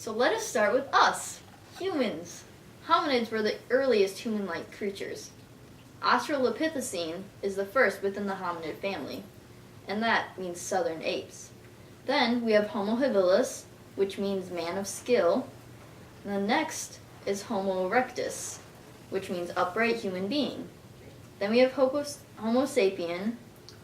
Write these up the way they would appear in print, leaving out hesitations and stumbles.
So let us start with us, humans. Hominids were the earliest human-like creatures. Australopithecine is the first within the hominid family, and that means southern apes. Then we have Homo habilis, which means man of skill. And the next is Homo erectus, which means upright human being. Then we have Homo sapien,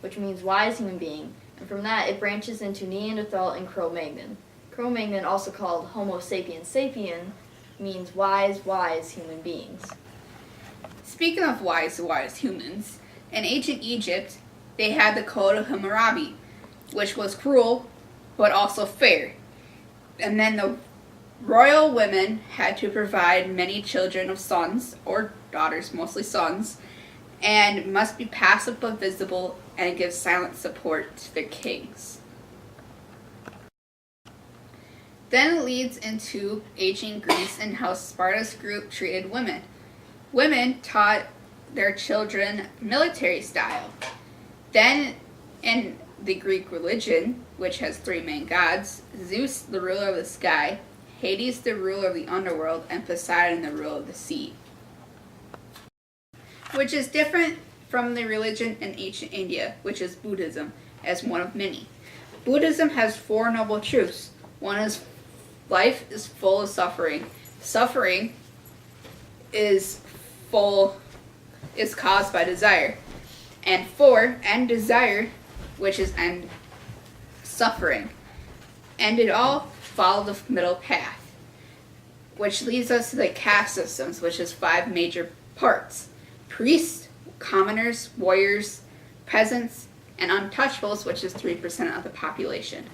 which means wise human being, and from that it branches into Neanderthal and Cro-Magnon. Cro-Magnon, also called Homo sapiens sapien, means wise human beings. Speaking of wise humans, in ancient Egypt, they had the Code of Hammurabi, which was cruel, but also fair. And then the royal women had to provide many children of sons, or daughters, mostly sons, and must be passive but visible and give silent support to the kings. Then it leads into ancient Greece and how Sparta's group treated women. Women taught their children military style. Then in the Greek religion, which has three main gods, Zeus, the ruler of the sky, Hades, the ruler of the underworld, and Poseidon, the ruler of the sea. Which is different from the religion in ancient India, which is Buddhism, as one of many. Buddhism has four noble truths. One is life is full of suffering. Suffering is caused by desire. And four, end desire, which is end suffering. And it all follow the middle path, which leads us to the caste systems, which is five major parts: priests, commoners, warriors, peasants, and untouchables, which is 3% of the population.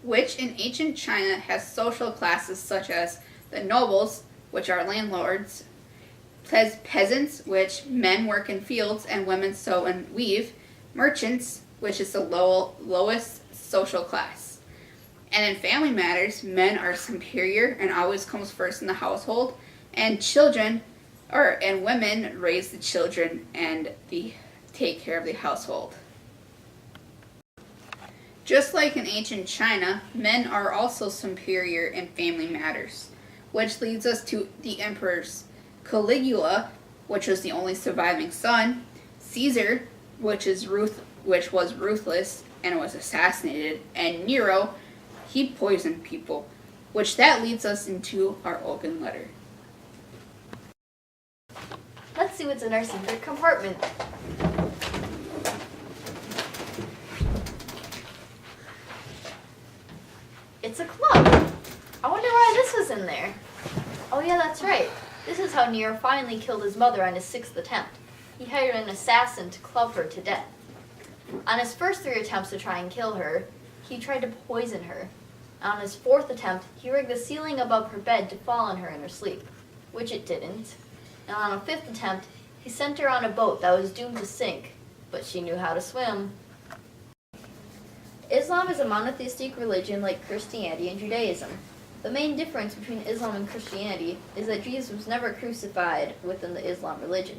Which in ancient China has social classes such as the nobles, which are landlords, peasants, which men work in fields and women sew and weave, merchants, which is the lowest social class. And in family matters, men are superior and always comes first in the household, and women raise the children and take care of the household. Just like in ancient China, men are also superior in family matters, which leads us to the emperors: Caligula, which was the only surviving son; Caesar, which was ruthless and was assassinated; and Nero, he poisoned people, which that leads us into our open letter. Let's see what's in our secret compartment. It's a club. I wonder why this was in there. Oh yeah, that's right. This is how Nero finally killed his mother on his 6th attempt. He hired an assassin to club her to death. On his first 3 attempts to try and kill her, he tried to poison her. On his 4th attempt, he rigged the ceiling above her bed to fall on her in her sleep, which it didn't. And on a 5th attempt, he sent her on a boat that was doomed to sink, but she knew how to swim. Islam is a monotheistic religion like Christianity and Judaism. The main difference between Islam and Christianity is that Jesus was never crucified within the Islam religion.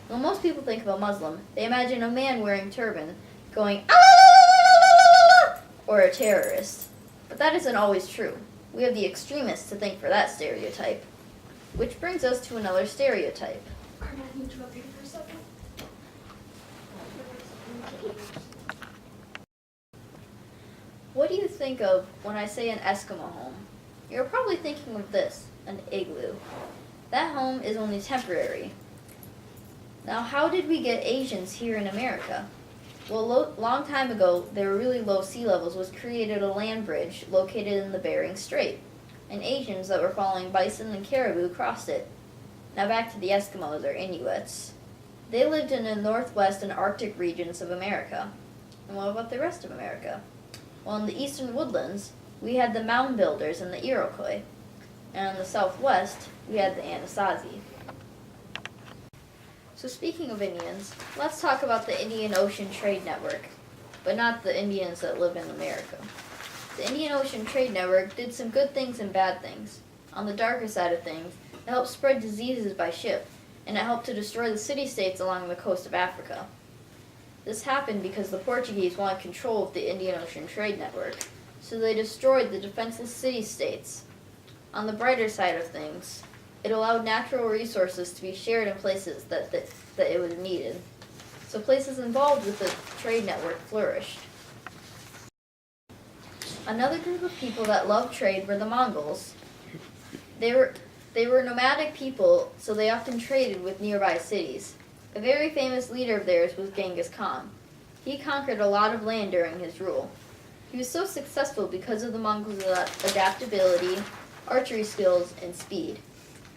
When most people think of a Muslim, they imagine a man wearing a turban going "Ah!" or a terrorist. But that isn't always true. We have the extremists to thank for that stereotype. Which brings us to another stereotype. Carmen, I need to go here for a second. What do you think of when I say an Eskimo home? You're probably thinking of this, an igloo. That home is only temporary. Now, how did we get Asians here in America? Well, long time ago, there were really low sea levels was created a land bridge located in the Bering Strait, and Asians that were following bison and caribou crossed it. Now back to the Eskimos, or Inuits. They lived in the northwest and Arctic regions of America. And what about the rest of America? Well, in the eastern woodlands, we had the mound builders and the Iroquois. And in the southwest, we had the Anasazi. So speaking of Indians, let's talk about the Indian Ocean Trade Network, but not the Indians that live in America. The Indian Ocean Trade Network did some good things and bad things. On the darker side of things, it helped spread diseases by ship, and it helped to destroy the city-states along the coast of Africa. This happened because the Portuguese wanted control of the Indian Ocean Trade Network, so they destroyed the defenseless city-states. On the brighter side of things, it allowed natural resources to be shared in places that it was needed. So places involved with the trade network flourished. Another group of people that loved trade were the Mongols. They were nomadic people, so they often traded with nearby cities. A very famous leader of theirs was Genghis Khan. He conquered a lot of land during his rule. He was so successful because of the Mongols' adaptability, archery skills, and speed.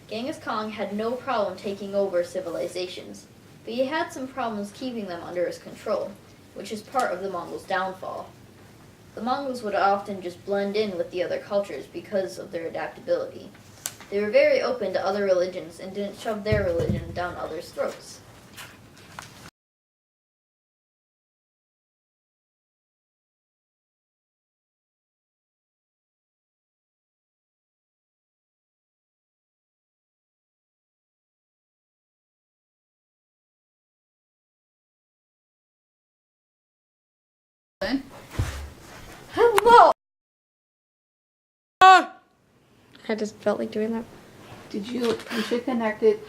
Genghis Khan had no problem taking over civilizations, but he had some problems keeping them under his control, which is part of the Mongols' downfall. The Mongols would often just blend in with the other cultures because of their adaptability. They were very open to other religions and didn't shove their religion down others' throats. Hello! I just felt like doing that. Did you should connect it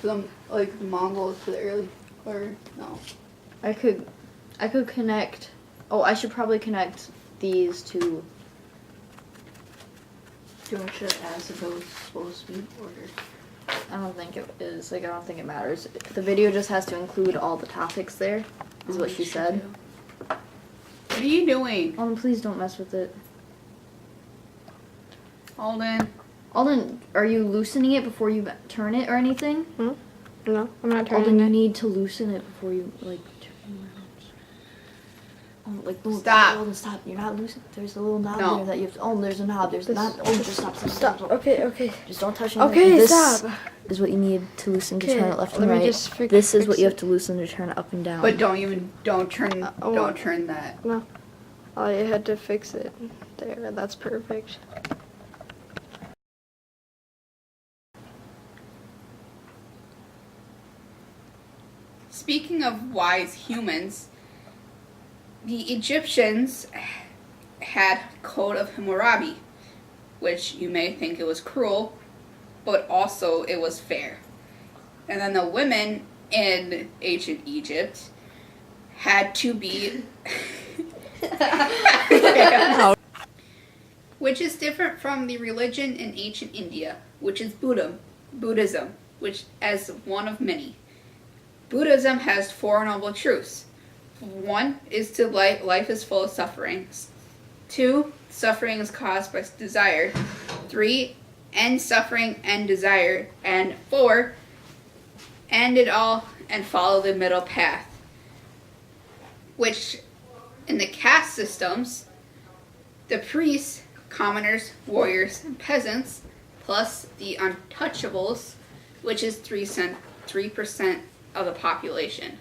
to them, like the Mongols to the early, or no? I could connect. Oh, I should probably connect these to. Should ask if it was supposed to be ordered. I don't think it is. Like, I don't think it matters. The video just has to include all the topics there, is what she said. What are you doing? Alden, please don't mess with it. Alden. Alden, are you loosening it before you turn it or anything? No, I'm not turning Alden, you it. need to loosen it before you, like, turn it around. Oh, like, no, Stop. Alden, stop. You're not loosening. There's a little knob No. there that you have to. Oh, there's a knob. There's not. Oh, just stop. Stop. Okay. Just don't touch anything. Okay, This stop. is what you need to loosen to Okay, turn it left let and me right. just This is what fix you it. have to loosen to turn it up and down. But don't turn well- that. No. I had to fix it. There, that's perfect. Speaking of wise humans, the Egyptians had Code of Hammurabi, which you may think it was cruel, but also it was fair. And then the women in ancient Egypt had to be which is different from the religion in ancient India, which is Buddhism, which as one of many. Buddhism has four noble truths. 1 is to life is full of sufferings. 2, suffering is caused by desire. 3, end suffering and desire. And 4, end it all and follow the middle path. Which, in the caste systems, the priests, commoners, warriors, and peasants, plus the untouchables, which is 3% of the population.